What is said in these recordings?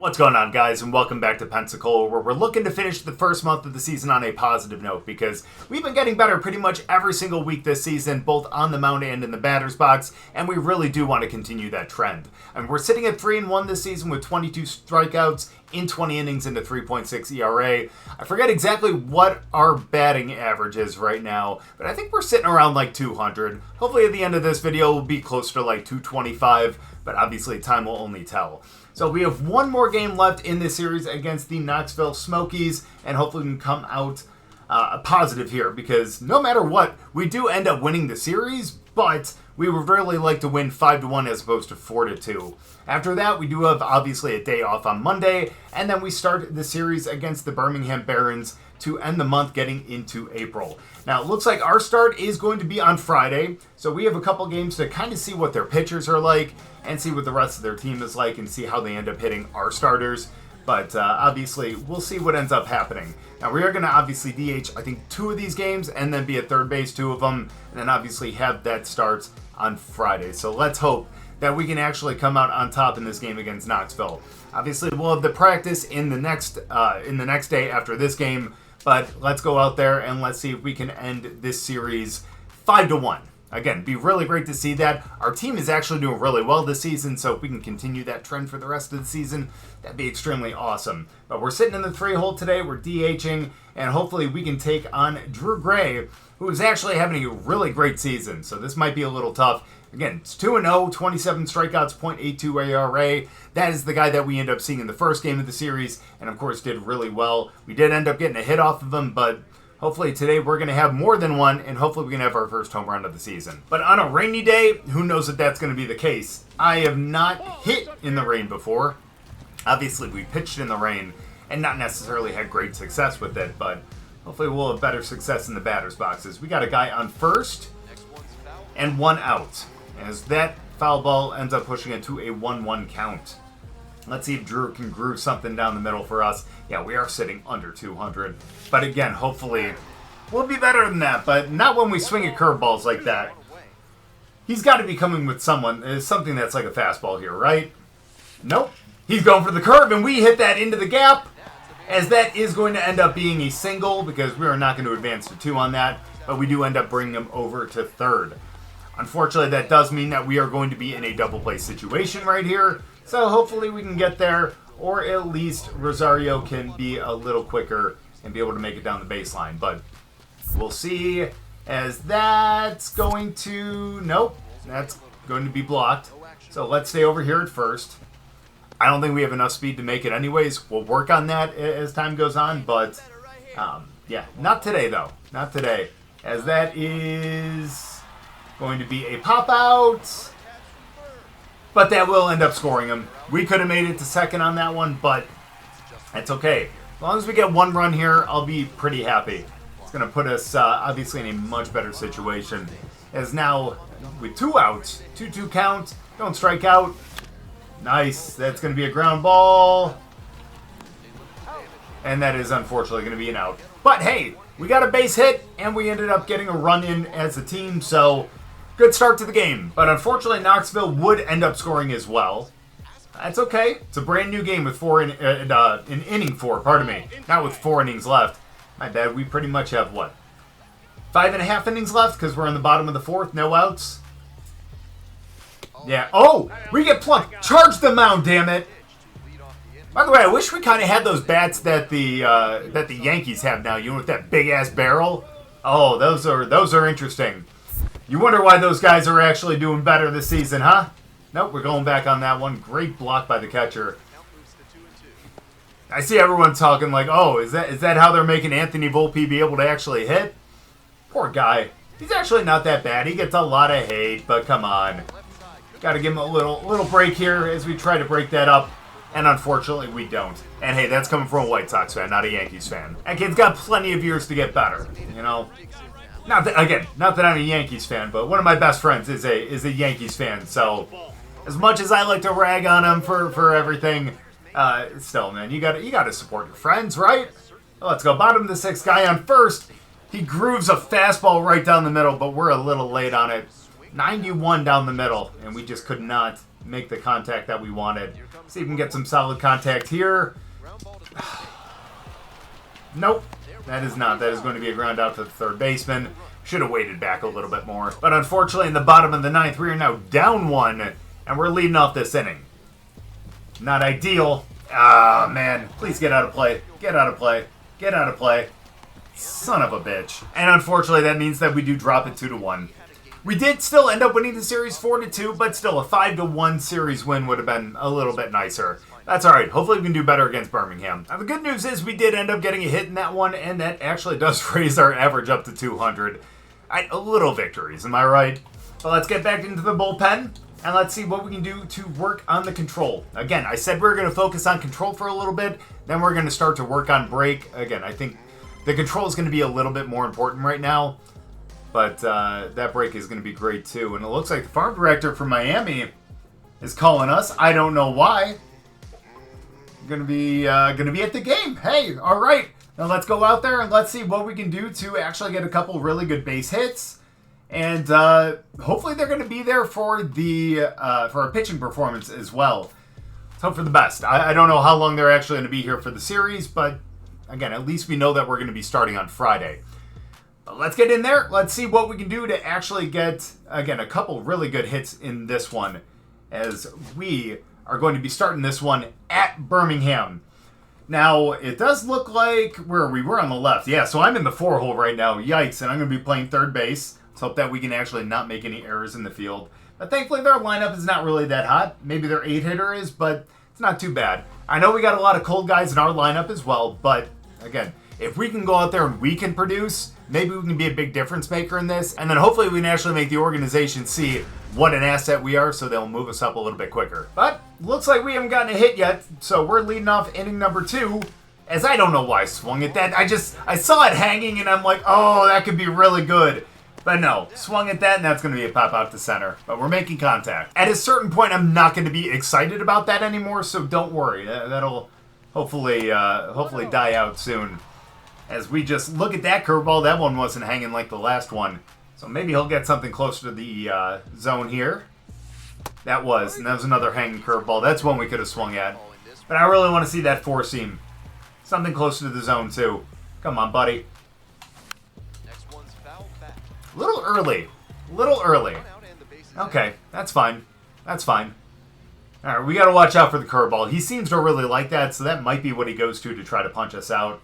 What's going on, guys, and welcome back to Pensacola, where we're looking to finish the first month of the season on a positive note, because we've been getting better pretty much every single week this season, both on the mound and in the batter's box, and we really do want to continue that trend. And we're sitting at 3-1 this season with 22 strikeouts in 20 innings and a 3.6 ERA. I forget exactly what our batting average is right now, but I think we're sitting around like 200. Hopefully at the end of this video we'll be closer to like 225, but obviously time will only tell. So we have one more game left in this series against the Knoxville Smokies, and hopefully we can come out positive here, because no matter what, we do end up winning the series, but we would really like to win 5-1 as opposed to 4-2. After that, we do have obviously a day off on Monday, and then we start the series against the Birmingham Barons to end the month getting into April. Now, it looks like our start is going to be on Friday, so we have a couple games to kind of see what their pitchers are like and see what the rest of their team is like and see how they end up hitting our starters. But obviously, we'll see what ends up happening. Now, we are going to obviously DH, I think, 2 of these games and then be at third base 2 of them, and then obviously have that start on Friday. So let's hope that we can actually come out on top in this game against Knoxville. Obviously, we'll have the practice in the next day after this game, but let's go out there and let's see if we can end this series 5-1. Again, be really great to see that. Our team is actually doing really well this season, so if we can continue that trend for the rest of the season, that'd be extremely awesome. But we're sitting in the 3-hole today, we're DHing, and hopefully we can take on Drew Gray, who is actually having a really great season, so this might be a little tough. Again, it's 2-0, 27 strikeouts, .82 ERA. That is the guy that we end up seeing in the first game of the series, and of course did really well. We did end up getting a hit off of him, but hopefully today we're going to have more than one, and hopefully we can have our first home run of the season. But on a rainy day, who knows if that's going to be the case. I have not hit in the rain before. Obviously, we pitched in the rain and not necessarily had great success with it, but hopefully we'll have better success in the batter's boxes. We got a guy on first and 1 out, as that foul ball ends up pushing it to a 1-1 count. Let's see if Drew can groove something down the middle for us. Yeah, we are sitting under 200. But again, hopefully we'll be better than that, but not when we swing at curveballs like that. He's got to be coming with something that's like a fastball here, right? Nope. He's going for the curve, and we hit that into the gap, as that is going to end up being a single, because we are not going to advance to 2 on that, but we do end up bringing him over to third. Unfortunately, that does mean that we are going to be in a double play situation right here, so hopefully we can get there, or at least Rosario can be a little quicker and be able to make it down the baseline. But we'll see, as that's going to... Nope, that's going to be blocked. So let's stay over here at first. I don't think we have enough speed to make it anyways. We'll work on that as time goes on, but yeah, not today though. Not today, as that is going to be a pop-out. But that will end up scoring him. We could have made it to second on that one, but that's okay. As long as we get 1 run here, I'll be pretty happy. It's going to put us, obviously, in a much better situation. As now, with 2 outs, 2-2 count, don't strike out. Nice. That's going to be a ground ball. And that is, unfortunately, going to be an out. But, hey, we got a base hit, and we ended up getting a run in as a team, so good start to the game. But unfortunately, Knoxville would end up scoring as well. That's okay. It's a brand new game with in inning 4, pardon me. Not with 4 innings left. My bad. We pretty much have, what, 5.5 innings left, because we're in the bottom of the 4th, no outs. Yeah. Oh, we get plucked. Charge the mound, damn it. By the way, I wish we kind of had those bats that the Yankees have now. You know, with that big ass barrel. Oh, those are interesting. You wonder why those guys are actually doing better this season, huh? Nope, we're going back on that one. Great block by the catcher. I see everyone talking like, oh, is that how they're making Anthony Volpe be able to actually hit? Poor guy. He's actually not that bad. He gets a lot of hate, but come on. Got to give him a little break here as we try to break that up. And unfortunately, we don't. And hey, that's coming from a White Sox fan, not a Yankees fan. That kid's got plenty of years to get better, you know. Not that I'm a Yankees fan, but one of my best friends is a Yankees fan. So, as much as I like to rag on him for everything, still, man, you got to support your friends, right? Let's go. Bottom of the 6th, guy on first. He grooves a fastball right down the middle, but we're a little late on it. 91 down the middle, and we just could not make the contact that we wanted. See if we can get some solid contact here. Nope, that is not. That is going to be a ground out to the third baseman. Should have waited back a little bit more. But unfortunately, in the bottom of the ninth, we are now down 1, and we're leading off this inning. Not ideal. Ah, man. Please get out of play. Get out of play. Get out of play. Son of a bitch. And unfortunately, that means that we do drop it 2-1. We did still end up winning the series 4-2, but still a 5-1 series win would have been a little bit nicer. That's alright. Hopefully we can do better against Birmingham. Now the good news is we did end up getting a hit in that one, and that actually does raise our average up to 200. A little victories, am I right? But let's get back into the bullpen, and let's see what we can do to work on the control. Again, I said we were going to focus on control for a little bit, then we're going to start to work on break. Again, I think the control is going to be a little bit more important right now. But that break is going to be great too. And it looks like the farm director from Miami is calling us. I don't know why. Going to be at the game. Hey, all right. Now let's go out there and let's see what we can do to actually get a couple really good base hits. And hopefully they're going to be there for a pitching performance as well. Let's hope for the best. I don't know how long they're actually going to be here for the series, but again, at least we know that we're going to be starting on Friday. Let's get in there. Let's see what we can do to actually get, again, a couple really good hits in this one, as we are going to be starting this one at Birmingham. Now, it does look like we were on the left. Yeah, so I'm in the 4-hole right now. Yikes, and I'm going to be playing third base. Let's hope that we can actually not make any errors in the field. But thankfully, their lineup is not really that hot. Maybe their 8-hitter is, but it's not too bad. I know we got a lot of cold guys in our lineup as well, but again, if we can go out there and we can produce, maybe we can be a big difference maker in this, and then hopefully we can actually make the organization see what an asset we are, so they'll move us up a little bit quicker. But looks like we haven't gotten a hit yet, so we're leading off inning number 2, as I don't know why I swung at that. I saw it hanging, and I'm like, oh, that could be really good. But no, swung at that, and that's going to be a pop out to center. But we're making contact. At a certain point, I'm not going to be excited about that anymore, so don't worry. That'll hopefully die out soon. As we just look at that curveball, that one wasn't hanging like the last one. So maybe he'll get something closer to the zone here. That was another hanging curveball. That's one we could have swung at. But I really want to see that 4-seam. Something closer to the zone, too. Come on, buddy. A little early. Okay, that's fine. All right, we got to watch out for the curveball. He seems to really like that, so that might be what he goes to try to punch us out.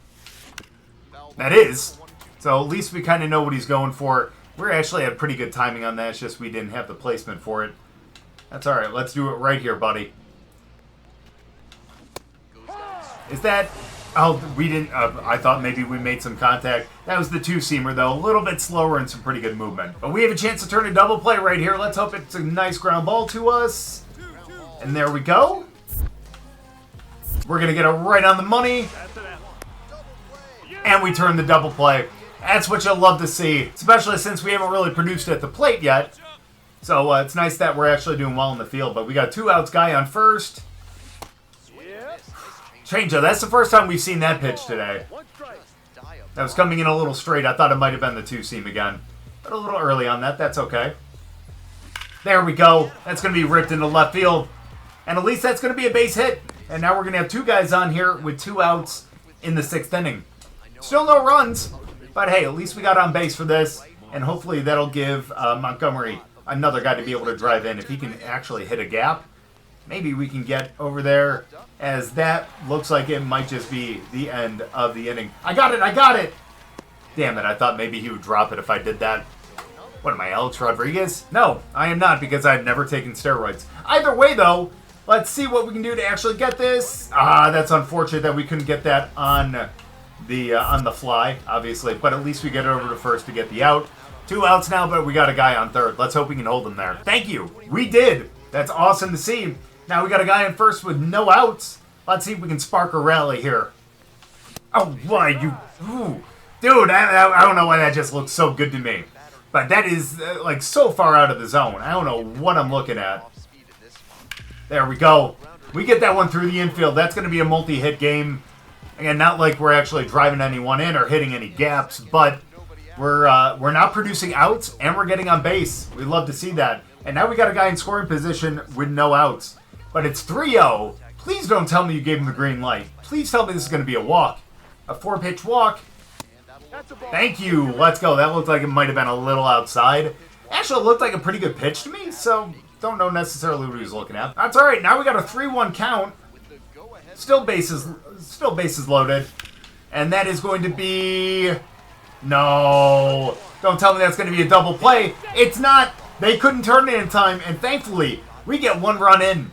That is. So at least we kind of know what he's going for. We actually had pretty good timing on that. It's just we didn't have the placement for it. That's all right. Let's do it right here, buddy. Is that... Oh, we didn't... I thought maybe we made some contact. That was the 2-seamer, though. A little bit slower and some pretty good movement. But we have a chance to turn a double play right here. Let's hope it's a nice ground ball to us. And there we go. We're going to get it right on the money. And we turn the double play. That's what you'll love to see, especially since we haven't really produced at the plate yet. So it's nice that we're actually doing well in the field. But we got 2 outs, guy on first. Changeup. That's the first time we've seen that pitch today. That was coming in a little straight. I thought it might have been the 2-seam again. But a little early on that. That's okay. There we go. That's going to be ripped into left field. And at least that's going to be a base hit. And now we're going to have 2 guys on here with 2 outs in the 6th inning. Still no runs, but hey, at least we got on base for this, and hopefully that'll give Montgomery another guy to be able to drive in. If he can actually hit a gap, maybe we can get over there, as that looks like it might just be the end of the inning. I got it! Damn it, I thought maybe he would drop it if I did that. What am I, Alex Rodriguez? No, I am not, because I've never taken steroids. Either way, though, let's see what we can do to actually get this. That's unfortunate that we couldn't get that on the fly, obviously, but at least we get it over to first to get the out. 2 outs now, but we got a guy on third. Let's hope we can hold him there. Thank you. We did. That's awesome to see. Now we got a guy on first with no outs. Let's see if we can spark a rally here. Oh, why you... Ooh. Dude, I don't know why that just looks so good to me. But that is, like, so far out of the zone. I don't know what I'm looking at. There we go. We get that one through the infield. That's going to be a multi-hit game. Again, not like we're actually driving anyone in or hitting any gaps, but we're not producing outs, and we're getting on base. We love to see that. And now we got a guy in scoring position with no outs. But it's 3-0. Please don't tell me you gave him the green light. Please tell me this is going to be a walk. A 4-pitch walk. Thank you. Let's go. That looked like it might have been a little outside. Actually, it looked like a pretty good pitch to me, so don't know necessarily what he was looking at. That's all right. Now we got a 3-1 count. Still bases loaded. And that is going to be... No. Don't tell me that's going to be a double play. It's not. They couldn't turn it in time, and thankfully, we get 1 run in.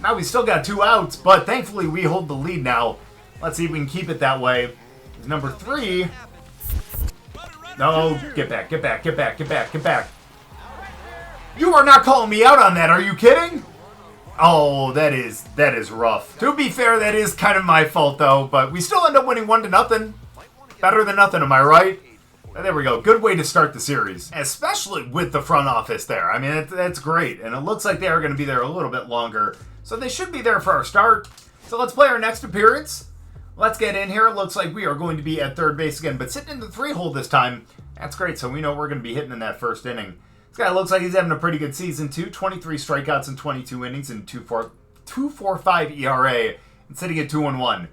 Now we still got 2 outs, but thankfully we hold the lead now. Let's see if we can keep it that way. Number 3. No, get back, get back, get back, get back, get back. You are not calling me out on that, are you kidding? Oh, that is rough. To be fair, that is kind of my fault, though, but we still end up winning 1-0. Better than nothing, am I right? There we go. Good way to start the series, especially with the front office there. I mean, that's great, and it looks like they are going to be there a little bit longer, so they should be there for our start. So let's play our next appearance. Let's get in here. It looks like we are going to be at third base again, but sitting in the 3-hole this time. That's great, so we know we're going to be hitting in that first inning. This guy looks like he's having a pretty good season, too. 23 strikeouts in 22 innings and 2.45 ERA, and sitting at 2-1.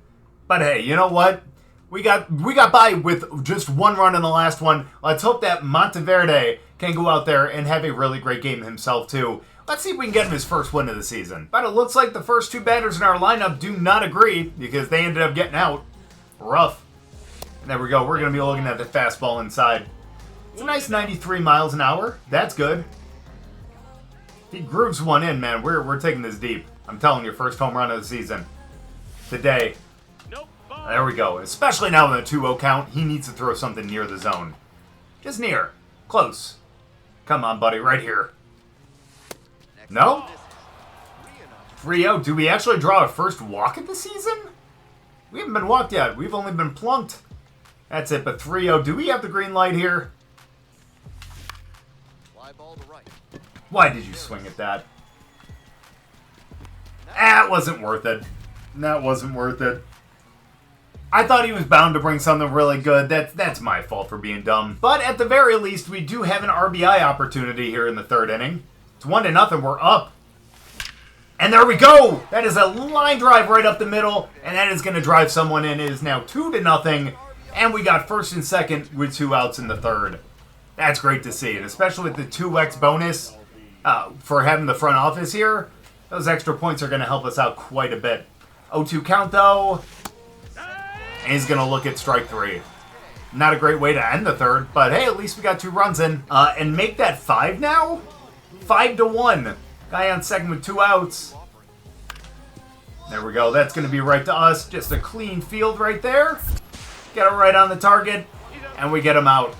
But hey, you know what? We got by with just 1 run in the last one. Let's hope that Monteverde can go out there and have a really great game himself, too. Let's see if we can get him his first win of the season. But it looks like the first 2 batters in our lineup do not agree because they ended up getting out. Rough. And there we go. We're going to be looking at the fastball inside. It's a nice 93 miles an hour. That's good. If he grooves one in, man, we're taking this deep. I'm telling you, first home run of the season. Today. There we go. Especially now in the 2-0 count, he needs to throw something near the zone. Just near. Close. Come on, buddy. Right here. No? 3-0. Do we actually draw a first walk of the season? We haven't been walked yet. We've only been plunked. That's it. But 3-0. Do we have the green light here? Why did you swing at that? That wasn't worth it. That wasn't worth it. I thought he was bound to bring something really good. That's my fault for being dumb. But at the very least, we do have an RBI opportunity here in the 3rd inning. It's 1-0. We're up. And there we go. That is a line drive right up the middle. And that is going to drive someone in. It is now 2-0. And we got 1st and 2nd with 2 outs in the 3rd. That's great to see. And especially with the 2x bonus for having the front office here, those extra points are going to help us out quite a bit. 0-2 count, though. And he's going to look at strike 3. Not a great way to end the 3rd, but hey, at least we got 2 runs in. And make that 5 now? 5-1. Guy on second with 2 outs. There we go. That's going to be right to us. Just a clean field right there. Get it right on the target. And we get him out.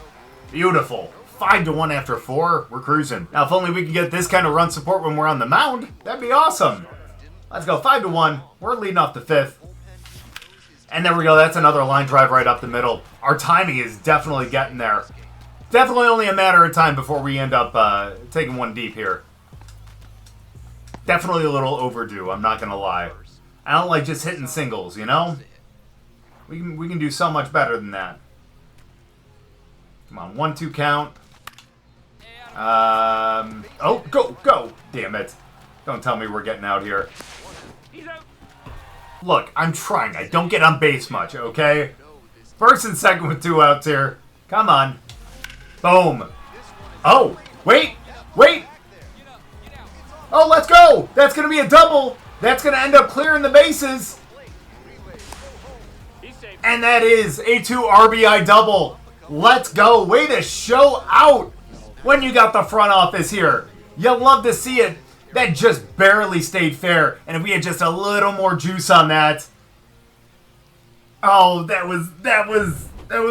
Beautiful. 5-1 after 4. We're cruising. Now, if only we could get this kind of run support when we're on the mound, that'd be awesome. Let's go. 5-1. We're leading off the 5th. And there we go. That's another line drive right up the middle. Our timing is definitely getting there. Definitely only a matter of time before we end up taking one deep here. Definitely a little overdue, I'm not going to lie. I don't like just hitting singles, you know? We can do so much better than that. Come on, 1-2 count. Oh, go! Damn it. Don't tell me we're getting out here. Look, I'm trying. I don't get on base much, okay? 1st and 2nd with 2 outs here. Come on. Boom. Oh, wait. Oh, let's go. That's going to be a double. That's going to end up clearing the bases. And that is a 2 RBI double. Let's go. Way to show out when you got the front office here. You'll love to see it. That just barely stayed fair. And if we had just a little more juice on that. Oh, that was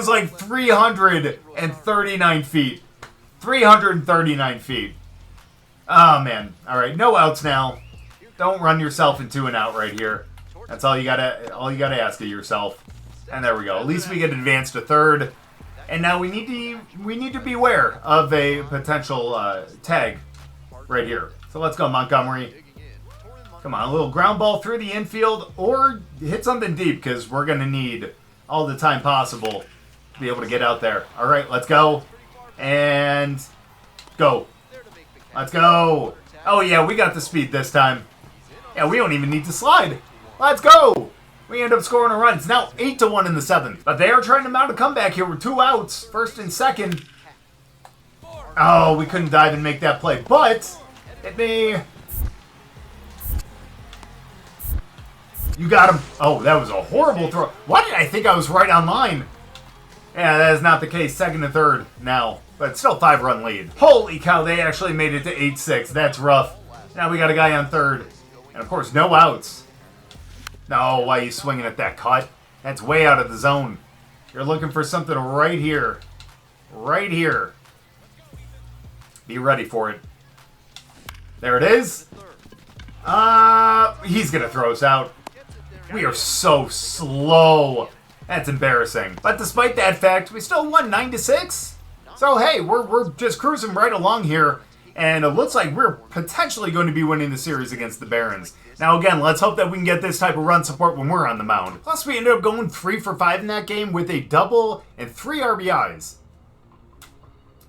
like 339 feet. 339 feet. Oh, man. All right, no outs now. Don't run yourself into an out right here. That's all you gotta ask of yourself. And there we go. At least we get advanced to 3rd. And now we need to beware of a potential tag right here. So let's go, Montgomery. Come on, a little ground ball through the infield or hit something deep because we're going to need all the time possible to be able to get out there. All right, let's go. And go. Let's go. Oh, yeah, we got the speed this time. Yeah, we don't even need to slide. Let's go. We end up scoring a run. It's now 8-1 in the 7th. But they are trying to mount a comeback here with 2 outs. First and second. Oh, we couldn't dive and make that play. But, hit me. You got him. Oh, that was a horrible throw. Why did I think I was right on line? Yeah, that is not the case. Second and third now. But still 5-run lead. Holy cow, they actually made it to 8-6. That's rough. Now we got a guy on third. And of course, no outs. No, why are you swinging at that cut? That's way out of the zone. You're looking for something right here. Right here. Be ready for it. There it is. He's going to throw us out. We are so slow. That's embarrassing. But despite that fact, we still won 9-6. So hey, we're just cruising right along here. And it looks like we're potentially going to be winning the series against the Barons. Now again, let's hope that we can get this type of run support when we're on the mound. Plus we ended up going 3 for 5 in that game with a double and 3 RBIs.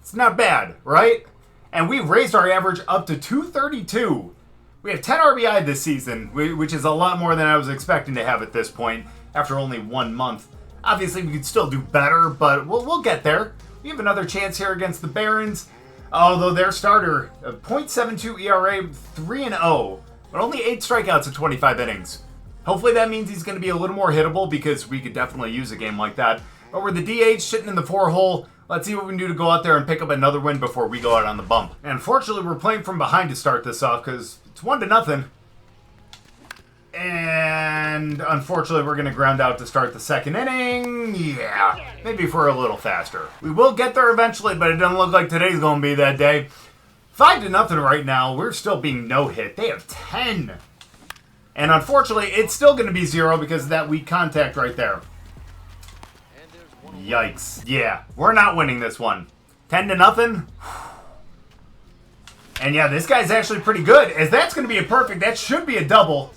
It's not bad, right? And we raised our average up to 232. We have 10 RBI this season, which is a lot more than I was expecting to have at this point after only 1 month. Obviously we could still do better, but we'll get there. We have another chance here against the Barons. Although their starter, a .72 ERA, 3-0, but only 8 strikeouts in 25 innings. Hopefully that means he's going to be a little more hittable because we could definitely use a game like that. But we're the DH sitting in the 4-hole. Let's see what we can do to go out there and pick up another win before we go out on the bump. And unfortunately, we're playing from behind to start this off because it's 1-0. And unfortunately, we're going to ground out to start the second inning. Yeah, maybe if we're a little faster. We will get there eventually, but it doesn't look like today's going to be that day. 5-0 right now. We're still being no-hit. They have 10. And unfortunately, it's still going to be 0 because of that weak contact right there. Yikes. Yeah, we're not winning this one. 10-0. And yeah, this guy's actually pretty good. As that's going to be a perfect, that should be a double.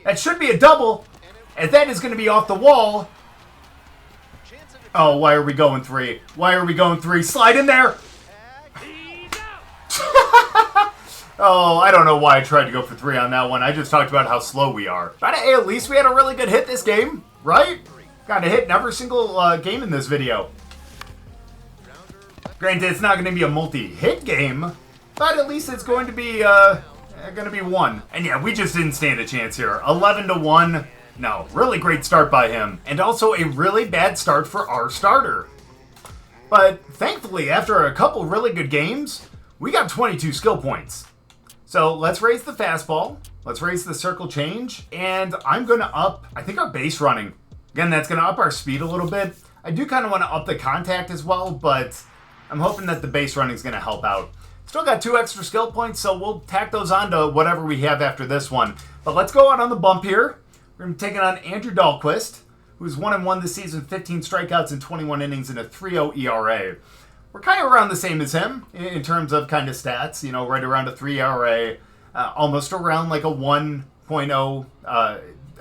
That should be a double, as that is going to be off the wall. Oh, why are we going 3? Why are we going 3? Slide in there. Oh, I don't know why I tried to go for 3 on that one. I just talked about how slow we are. But hey, at least we had a really good hit this game, right? Got a hit in every single game in this video. Granted, it's not going to be a multi-hit game, but at least it's going to be one. And yeah, we just didn't stand a chance here. 11-1. No, really great start by him. And also a really bad start for our starter. But thankfully, after a couple really good games, we got 22 skill points. So let's raise the fastball. Let's raise the circle change. And I'm going to up, I think, our base running. Again, that's going to up our speed a little bit. I do kind of want to up the contact as well, but I'm hoping that the base running is going to help out. Still got 2 extra skill points, so we'll tack those on to whatever we have after this one. But let's go out on the bump here. We're going to be taking on Andrew Dahlquist, who's 1-1 this season, 15 strikeouts in 21 innings and a 3.0 ERA. We're kind of around the same as him in terms of kind of stats, you know, right around a 3 ERA, almost around like a 1.0,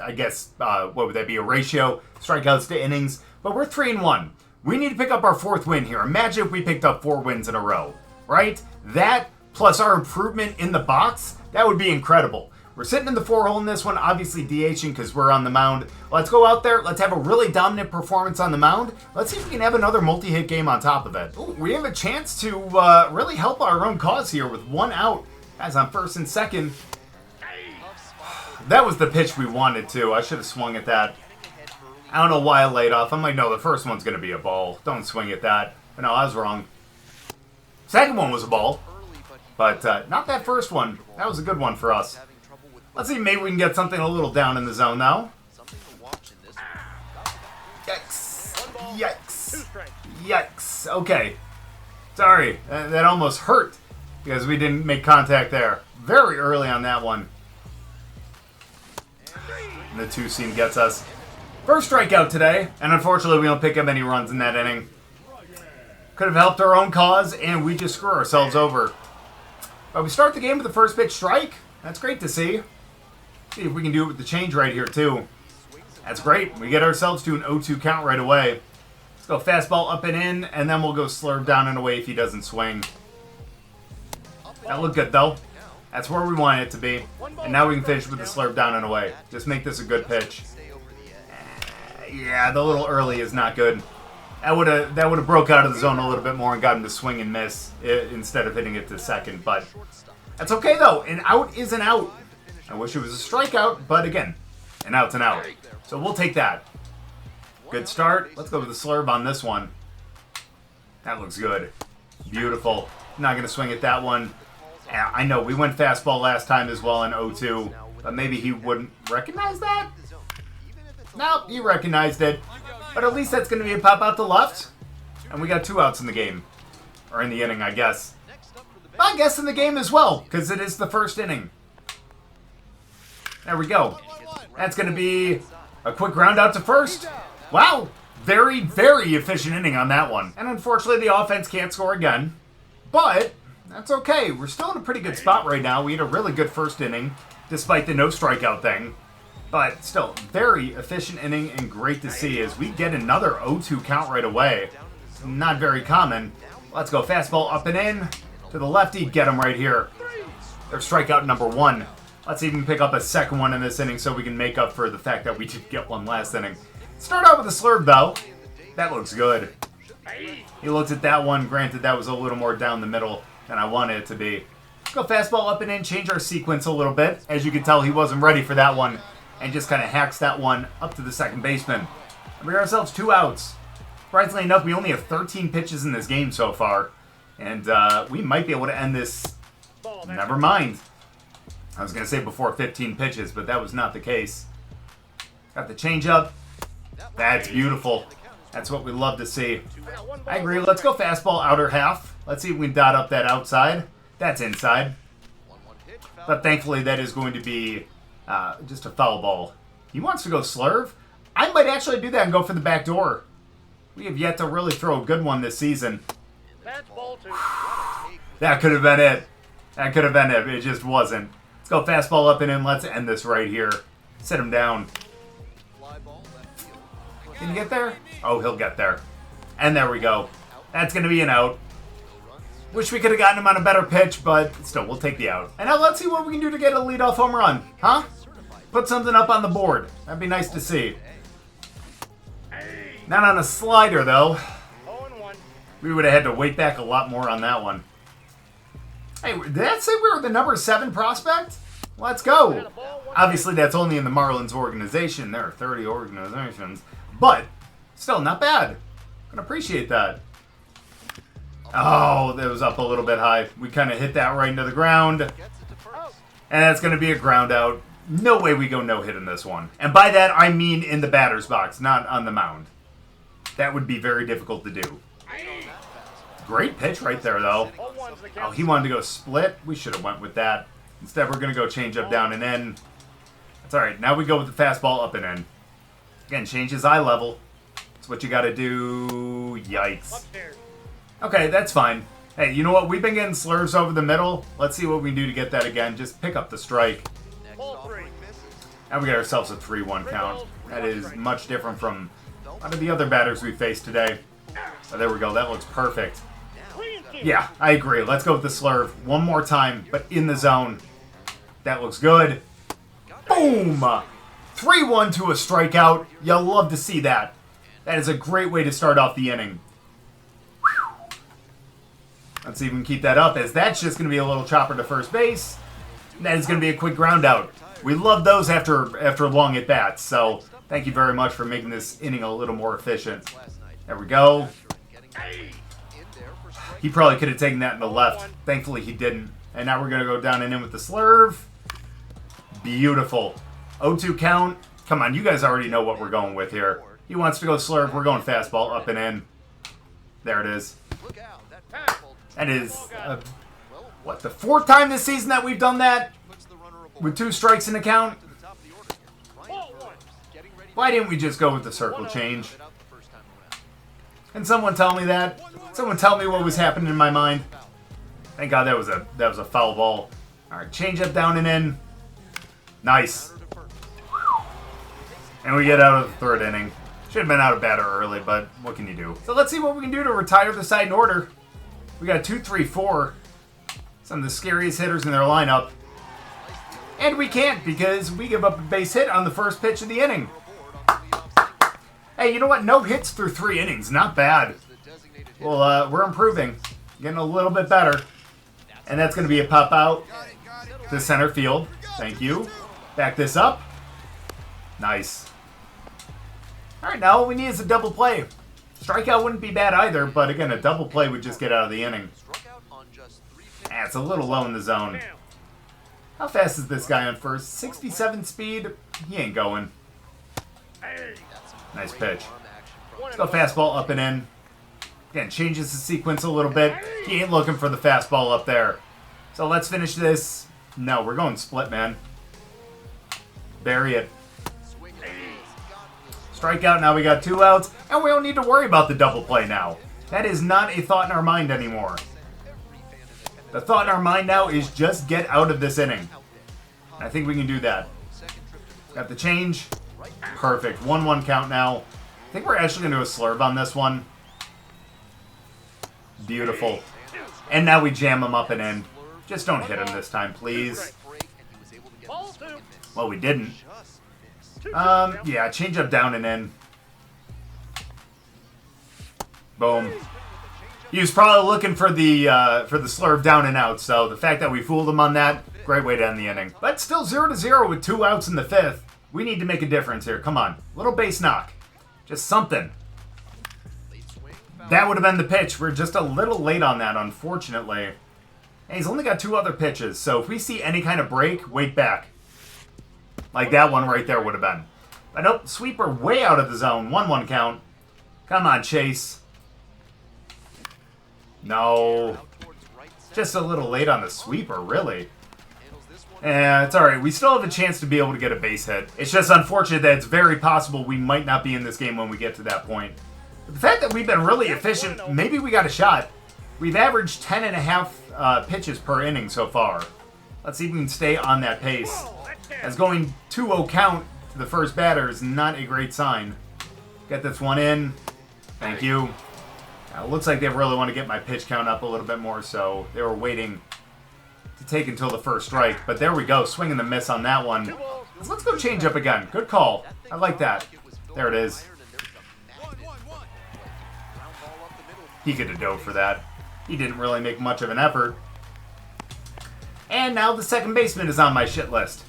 I guess, what would that be, a ratio, strikeouts to innings. But we're 3-1. We need to pick up our 4th win here. Imagine if we picked up 4 wins in a row, right? That plus our improvement in the box, that would be incredible. We're sitting in the 4-hole in this one, obviously DHing because we're on the mound. Let's go out there. Let's have a really dominant performance on the mound. Let's see if we can have another multi-hit game on top of it. Ooh, we have a chance to really help our own cause here with 1 out. Guys on first and second. That was the pitch we wanted to. I should have swung at that. I don't know why I laid off. I'm like, no, the first one's going to be a ball. Don't swing at that. But no, I was wrong. Second one was a ball. But not that first one. That was a good one for us. Let's see, maybe we can get something a little down in the zone now. Yikes. Yikes. Yikes. Okay. Sorry. That almost hurt because we didn't make contact there. Very early on that one. And the 2-seam gets us. First strikeout today, and unfortunately we don't pick up any runs in that inning. Could have helped our own cause, and we just screw ourselves over. But we start the game with the first pitch strike. That's great to see. See if we can do it with the change right here, too. That's great. We get ourselves to an 0-2 count right away. Let's go fastball up and in, and then we'll go slurve down and away if he doesn't swing. That looked good, though. That's where we want it to be. And now we can finish with the slurve down and away. Just make this a good pitch. Yeah, the little early is not good. That would have broke out of the zone a little bit more and got him to swing and miss instead of hitting it to second. But that's okay, though. An out is an out. I wish it was a strikeout, but again, an out's an out. So we'll take that. Good start. Let's go with the slurve on this one. That looks good. Beautiful. Not going to swing at that one. Yeah, I know, we went fastball last time as well in 0-2, but maybe he wouldn't recognize that? Nope, he recognized it. But at least that's going to be a pop out to left. And we got 2 outs in the game. Or in the inning, I guess. I guess in the game as well, because it is the first inning. There we go. That's going to be a quick ground out to first. Wow, very, very efficient inning on that one. And unfortunately, the offense can't score again. But that's okay. We're still in a pretty good spot right now. We had a really good first inning, despite the no strikeout thing. But still, very efficient inning and great to see as we get another 0-2 count right away. Not very common. Let's go fastball up and in to the lefty. Get him right here. There's strikeout number 1. Let's even pick up a second one in this inning so we can make up for the fact that we did get one last inning. Start out with a slurve, though. That looks good. He looked at that one. Granted, that was a little more down the middle than I wanted it to be. Let's go fastball up and in, change our sequence a little bit. As you can tell, he wasn't ready for that one and just kind of hacks that one up to the second baseman. And we got ourselves 2 outs. Surprisingly enough, we only have 13 pitches in this game so far. And we might be able to end this. Never mind. I was going to say before 15 pitches, but that was not the case. Got the changeup. That's beautiful. That's what we love to see. I agree. Let's go fastball outer half. Let's see if we can dot up that outside. That's inside. But thankfully, that is going to be just a foul ball. He wants to go slurve. I might actually do that and go for the back door. We have yet to really throw a good one this season. That could have been it. That could have been it. It just wasn't. Let's go fastball up and in. Let's end this right here. Sit him down. Can you get there? Oh, he'll get there. And there we go. That's going to be an out. Wish we could have gotten him on a better pitch, but still, we'll take the out. And now let's see what we can do to get a leadoff home run. Huh? Put something up on the board. That'd be nice to see. Not on a slider, though. We would have had to wait back a lot more on that one. Hey, did that say we were the number 7 prospect? Let's go. Obviously, that's only in the Marlins organization. There are 30 organizations. But, still, not bad. Can appreciate that. Oh, that was up a little bit high. We kind of hit that right into the ground. And that's going to be a ground out. No way we go no-hit in this one. And by that, I mean in the batter's box, not on the mound. That would be very difficult to do. Great pitch right there, though. Oh, he wanted to go split. We should have went with that. Instead, we're going to go change up, down, and in. That's all right. Now we go with the fastball up and in. Again, change his eye level. That's what you got to do. Yikes. Okay, that's fine. Hey, you know what? We've been getting slurves over the middle. Let's see what we can do to get that again. Just pick up the strike. Now we got ourselves a 3-1 count. That is much different from a lot of the other batters we faced today. Oh, there we go. That looks perfect. Yeah, I agree. Let's go with the slurve one more time, but in the zone. That looks good. Boom! 3-1 to a strikeout. You'll love to see that. That is a great way to start off the inning. Whew. Let's see if we can keep that up, as that's just going to be a little chopper to first base. That is going to be a quick ground out. We love those after long at-bats, so thank you very much for making this inning a little more efficient. There we go. He probably could have taken that in the left. Thankfully, he didn't. And now we're going to go down and in with the slurve. Beautiful. 0-2 count. Come on, you guys already know what we're going with here. He wants to go slurve. We're going fastball up and in. There it is. That is, what, the 4th time this season that we've done that? With 2 strikes in the count? Why didn't we just go with the circle change? Can someone tell me that? Someone tell me what was happening in my mind. Thank God that was a foul ball. All right, change up, down and in. Nice. And we get out of the 3rd inning. Should have been out of batter early, but what can you do? So let's see what we can do to retire the side in order. We got a 2-3-4. Some of the scariest hitters in their lineup. And we can't because we give up a base hit on the first pitch of the inning. Hey, you know what? No hits through 3 innings. Not bad. Well, we're improving. Getting a little bit better. And that's going to be a pop out to center field. Thank you. Back this up. Nice. All right, now all we need is a double play. Strikeout wouldn't be bad either, but again, a double play would just get out of the inning. It's a little low in the zone. How fast is this guy on first? 67 speed? He ain't going. Nice pitch. Let's go fastball up and in. Again, changes the sequence a little bit. He ain't looking for the fastball up there. So let's finish this. No, we're going split, man. Bury it. Strikeout, now we got 2 outs, and we don't need to worry about the double play now. That is not a thought in our mind anymore. The thought in our mind now is just get out of this inning. I think we can do that. Got the change. Perfect. 1-1 count now. I think we're actually going to do a slurve on this one. Beautiful. And now we jam him up and in. Just don't hit him this time, please. Well, we didn't. Yeah, change up down and in. Boom. He was probably looking for the slurve down and out, so the fact that we fooled him on that, great way to end the inning. But still 0-0 with 2 outs in the 5th. We need to make a difference here. Come on. Little base knock. Just something. That would have been the pitch. We're just a little late on that, unfortunately. And he's only got 2 other pitches, so if we see any kind of break, wait back. Like that one right there would have been. But nope, sweeper way out of the zone. 1-1 count. Come on, Chase. No. Just a little late on the sweeper, really. It's alright. We still have a chance to be able to get a base hit. It's just unfortunate that it's very possible we might not be in this game when we get to that point. But the fact that we've been really efficient, maybe we got a shot. We've averaged 10.5 pitches per inning so far. Let's see if we can stay on that pace. As going 2-0 count to the first batter is not a great sign. Get this one in. Thank you. It looks like they really want to get my pitch count up a little bit more, so they were waiting to take until the first strike. But there we go. Swing and the miss on that one. Let's go change up again. Good call. I like that. There it is. He could have dove for that. He didn't really make much of an effort. And now the second baseman is on my shit list.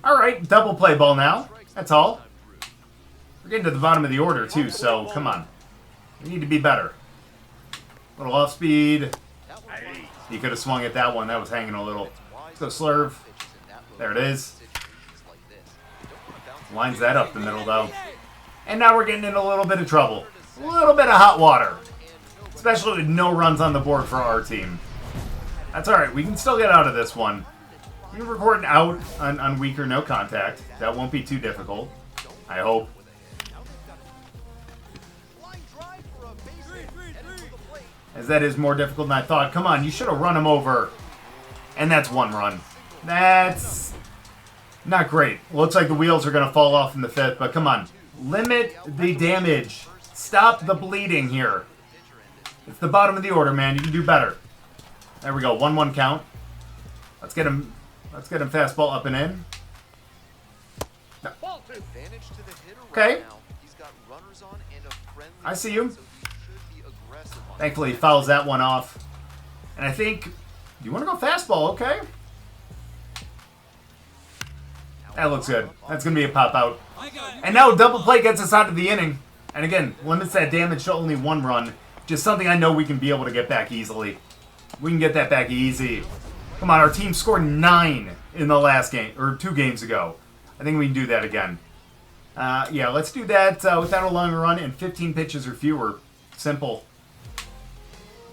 Alright, double play ball now. That's all. We're getting to the bottom of the order, too, so come on. We need to be better. A little off speed. He could have swung at that one. That was hanging a little. Let's go slurve. There it is. Lines that up the middle, though. And now we're getting in a little bit of trouble. A little bit of hot water. Especially with no runs on the board for our team. That's alright. We can still get out of this one. We can record an out on weak or no contact. That won't be too difficult. I hope. As that is more difficult than I thought. Come on, you should have run him over. And that's 1 run. That's not great. Looks like the wheels are going to fall off in the 5th, but come on. Limit the damage. Stop the bleeding here. It's the bottom of the order, man. You can do better. There we go. 1-1 count. Let's get him fastball up and in. No. Okay. I see you. Thankfully, he fouls that one off. And I think, you want to go fastball, okay? That looks good. That's going to be a pop out. And now double play gets us out of the inning. And again, limits that damage to only 1 run. Just something I know we can be able to get back easily. We can get that back easy. Come on, our team scored 9 in the last game, or 2 games ago. I think we can do that again. Yeah, let's do that without a long run and 15 pitches or fewer. Simple.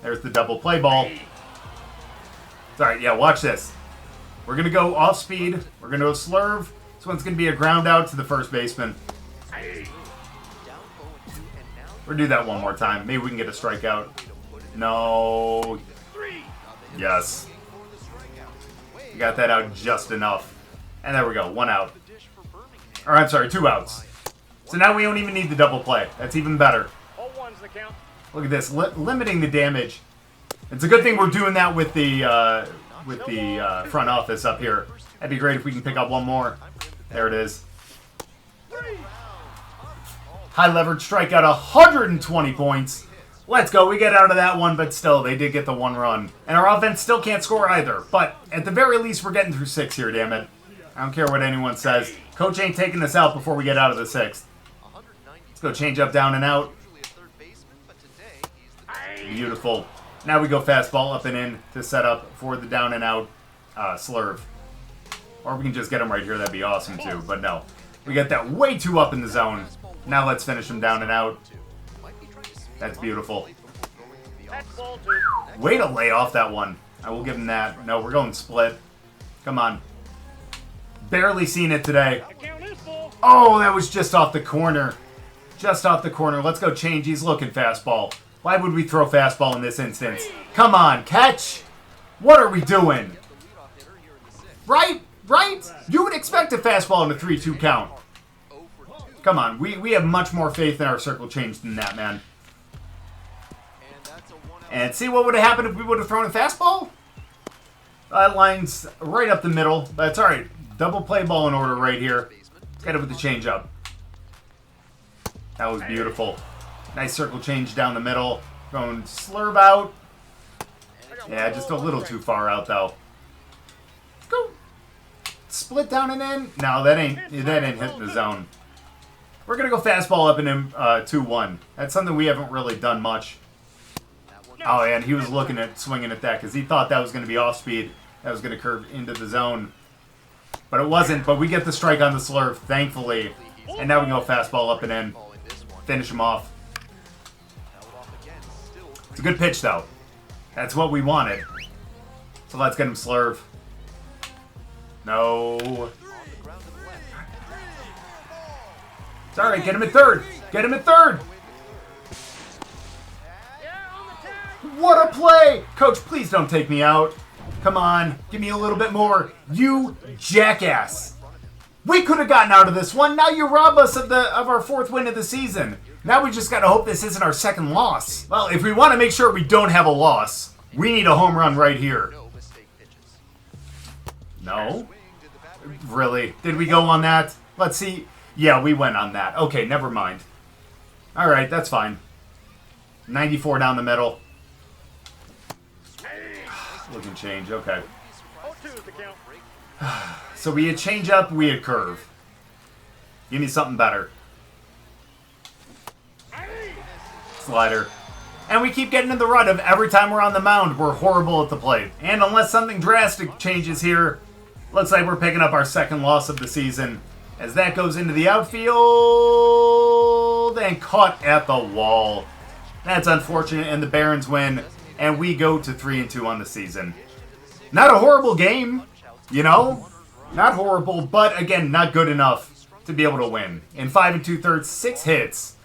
There's the double play ball. Alright, yeah, watch this. We're going to go off speed. We're going to go slurve. This one's going to be a ground out to the first baseman. We'll do that one more time. Maybe we can get a strikeout. No. Yes. We got that out just enough. And there we go. 1 out. Or I'm sorry, 2 outs. So now we don't even need the double play. That's even better. Look at this. Limiting the damage. It's a good thing we're doing that with the front office up here. That'd be great if we can pick up one more. There it is. High leverage strikeout, 120 points. Let's go. We get out of that one, but still, they did get the one run. And our offense still can't score either. But at the very least, we're getting through 6 here, damn it. I don't care what anyone says. Coach ain't taking us out before we get out of the 6th. Let's go change up, down and out. Beautiful. Now we go fastball up and in to set up for the down and out slurve. Or we can just get him right here. That'd be awesome too. But no. We got that way too up in the zone. Now let's finish him down and out. That's beautiful. Way to lay off that one. I will give him that. No, we're going split. Come on. Barely seen it today. Oh, that was just off the corner. Just off the corner. Let's go change. He's looking fastball. Why would we throw fastball in this instance? Come on, catch. What are we doing? Right? Right? You would expect a fastball in a 3-2 count. Come on. We have much more faith in our circle change than that, man. And see what would have happened if we would have thrown a fastball? That line's right up the middle. That's all right. Double play ball in order right here. Let's get it with the changeup. That was beautiful. Nice circle change down the middle. Going slurve out. Yeah, just a little too far out, though. Let's go. Split down and in. No, that ain't hitting the zone. We're going to go fastball up and in 2-1. That's something we haven't really done much. Oh, and he was looking at swinging at that because he thought that was going to be off speed. That was going to curve into the zone. But it wasn't. But we get the strike on the slurve, thankfully. And now we can go fastball up and in. Finish him off. It's a good pitch, though. That's what we wanted. So let's get him slurve. No. It's all right. Get him at third. Get him at third. What a play! Coach, please don't take me out. Come on. Give me a little bit more. You jackass. We could have gotten out of this one. Now you rob us of our 4th win of the season. Now we just got to hope this isn't our 2nd loss. Well, if we want to make sure we don't have a loss, we need a home run right here. No? Really? Did we go on that? Let's see. Yeah, we went on that. Okay, never mind. All right, that's fine. 94 down the middle. Looking change, okay. So we had change up, we had curve. Give me something better. Slider. And we keep getting in the rut of every time we're on the mound, we're horrible at the plate. And unless something drastic changes here, looks like we're picking up our 2nd loss of the season. As that goes into the outfield and caught at the wall. That's unfortunate, and the Barons win. And we go to 3-2 on the season. Not a horrible game, you know? Not horrible, but again, not good enough to be able to win. In 5 2/3, 6 hits,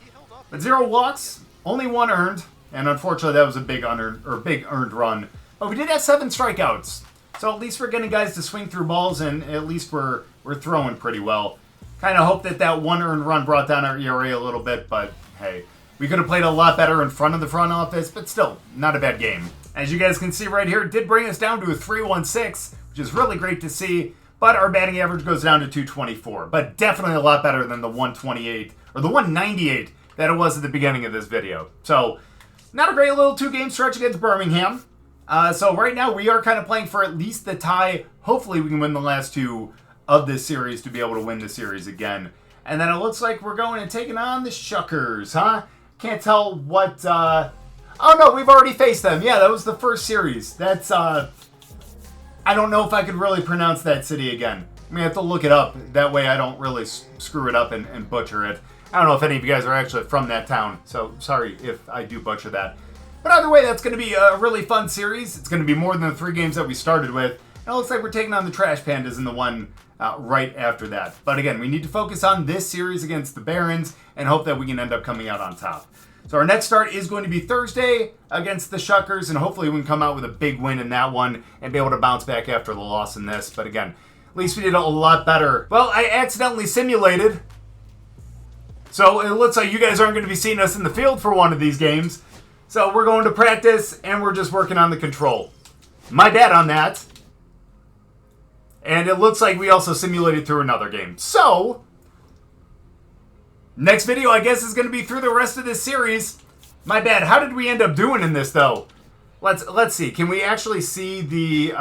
but 0 walks, only 1 earned, and unfortunately that was a big earned run. But we did have 7 strikeouts, so at least we're getting guys to swing through balls, and at least we're throwing pretty well. Kind of hope that 1 earned run brought down our ERA a little bit, but hey. We could have played a lot better in front of the front office, but still, not a bad game. As you guys can see right here, it did bring us down to a 3.16, which is really great to see, but our batting average goes down to 224, but definitely a lot better than the 128, or the 198 that it was at the beginning of this video. So, not a great little 2-game stretch against Birmingham. So right now, we are kind of playing for at least the tie. Hopefully, we can win the last 2 of this series to be able to win the series again. And then it looks like we're going and taking on the Shuckers, huh? Can't tell what, oh no, we've already faced them. Yeah, that was the first series. That's, I don't know if I could really pronounce that city again. I'm gonna have to look it up. That way I don't really screw it up and butcher it. I don't know if any of you guys are actually from that town, so sorry if I do butcher that. But either way, that's gonna be a really fun series. It's gonna be more than the 3 games that we started with. And it looks like we're taking on the Trash Pandas in the one right after that. But again, we need to focus on this series against the Barons and hope that we can end up coming out on top. So our next start is going to be Thursday against the Shuckers, and hopefully we can come out with a big win in that one and be able to bounce back after the loss in this. But again, at least we did a lot better. Well, I accidentally simulated, so it looks like you guys aren't going to be seeing us in the field for one of these games. So we're going to practice, and we're just working on the control. My bad on that. And it looks like we also simulated through another game. So, next video, I guess, is going to be through the rest of this series. My bad. How did we end up doing in this, though? Let's see. Can we actually see the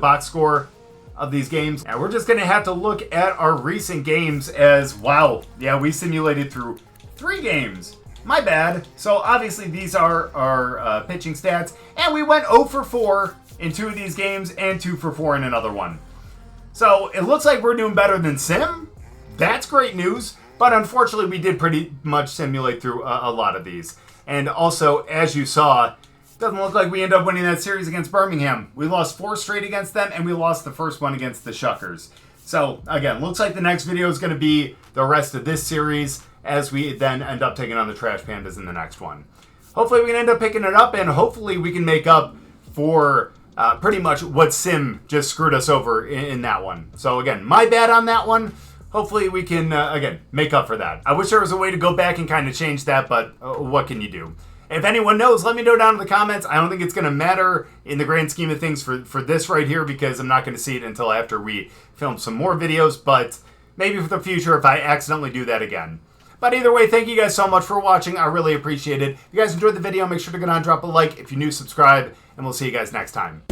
box score of these games? And we're just going to have to look at our recent games as, wow, yeah, we simulated through 3 games. My bad. So obviously these are our pitching stats, and we went 0 for 4 in 2 of these games and 2 for 4 in another one. So it looks like we're doing better than Sim. That's great news. But unfortunately, we did pretty much simulate through a lot of these. And also, as you saw, it doesn't look like we end up winning that series against Birmingham. We lost 4 straight against them, and we lost the first one against the Shuckers. So, again, looks like the next video is going to be the rest of this series, as we then end up taking on the Trash Pandas in the next one. Hopefully we can end up picking it up, and hopefully we can make up for pretty much what Sim just screwed us over in that one. So, again, my bad on that one. Hopefully we can, again, make up for that. I wish there was a way to go back and kind of change that, but what can you do? If anyone knows, let me know down in the comments. I don't think it's going to matter in the grand scheme of things for this right here, because I'm not going to see it until after we film some more videos, but maybe for the future if I accidentally do that again. But either way, thank you guys so much for watching. I really appreciate it. If you guys enjoyed the video, make sure to go down and drop a like. If you're new, subscribe, and we'll see you guys next time.